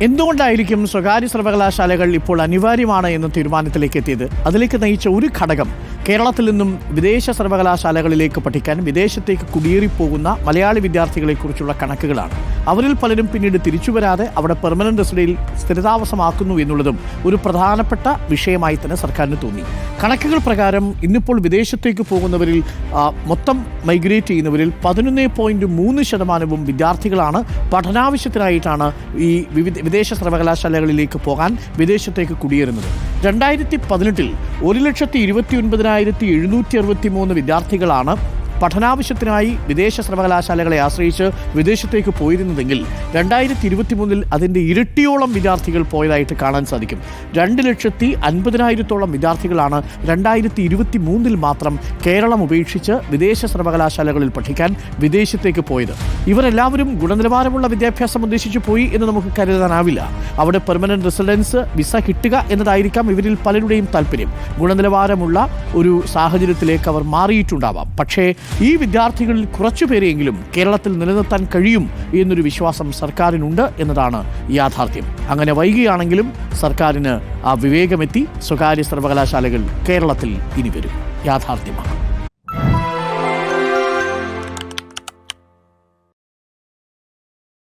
എന്തുകൊണ്ടായിരിക്കും സ്വകാര്യ സർവകലാശാലകൾ ഇപ്പോൾ അനിവാര്യമാണ് എന്ന തീരുമാനത്തിലേക്ക് എത്തിയത്? അതിലേക്ക് നയിച്ച ഒരു ഘടകം കേരളത്തിൽ നിന്നും വിദേശ സർവകലാശാലകളിലേക്ക് പഠിക്കാൻ വിദേശത്തേക്ക് കുടിയേറിപ്പോകുന്ന മലയാളി വിദ്യാർത്ഥികളെക്കുറിച്ചുള്ള കണക്കുകളാണ്. അവരിൽ പലരും പിന്നീട് തിരിച്ചു വരാതെ അവിടെ പെർമനന്റ് റെസിഡൻസിൽ സ്ഥിരതാമസമാക്കുന്നു എന്നുള്ളതും ഒരു പ്രധാനപ്പെട്ട വിഷയമായി തന്നെ സർക്കാരിന് തോന്നി. കണക്കുകൾ പ്രകാരം ഇന്നിപ്പോൾ വിദേശത്തേക്ക് പോകുന്നവരിൽ മൊത്തം മൈഗ്രേറ്റ് ചെയ്യുന്നവരിൽ 11.3% വിദ്യാർത്ഥികളാണ് പഠനാവശ്യത്തിനായിട്ടാണ് ഈ വിദേശ സർവകലാശാലകളിലേക്ക് പോകാൻ വിദേശത്തേക്ക് കുടിയേറുന്നത്. 2018 1,29,763 വിദ്യാർത്ഥികളാണ് പഠനാവശ്യത്തിനായി വിദേശ സർവകലാശാലകളെ ആശ്രയിച്ച് വിദേശത്തേക്ക് പോയിരുന്നതെങ്കിൽ 2023 അതിൻ്റെ ഇരട്ടിയോളം വിദ്യാർത്ഥികൾ പോയതായിട്ട് കാണാൻ സാധിക്കും. 2,50,000 വിദ്യാർത്ഥികളാണ് 2023 മാത്രം കേരളം ഉപേക്ഷിച്ച് വിദേശ സർവകലാശാലകളിൽ പഠിക്കാൻ വിദേശത്തേക്ക് പോയത്. ഇവരെല്ലാവരും ഗുണനിലവാരമുള്ള വിദ്യാഭ്യാസം ഉദ്ദേശിച്ച് പോയി എന്ന് നമുക്ക് കരുതാനാവില്ല. അവിടെ പെർമനന്റ് റെസിഡൻസ് വിസ കിട്ടുക എന്നതായിരിക്കാം ഇവരിൽ പലരുടെയും താല്പര്യം. ഗുണനിലവാരമുള്ള ഒരു സാഹചര്യത്തിലേക്ക് അവർ മാറിയിട്ടുണ്ടാവാം. പക്ഷേ ഈ വിദ്യാർത്ഥികളിൽ കുറച്ചുപേരെങ്കിലും കേരളത്തിൽ നിലനിർത്താൻ കഴിയും എന്നൊരു വിശ്വാസം സർക്കാരിനുണ്ട് എന്നതാണ് യാഥാർത്ഥ്യം. അങ്ങനെ വൈകിയാണെങ്കിലും സർക്കാരിന് ആ വിവേകമെത്തി. സ്വകാര്യ സർവകലാശാലകൾ കേരളത്തിൽ ഇനി വരും. യാഥാർത്ഥ്യമാണ്.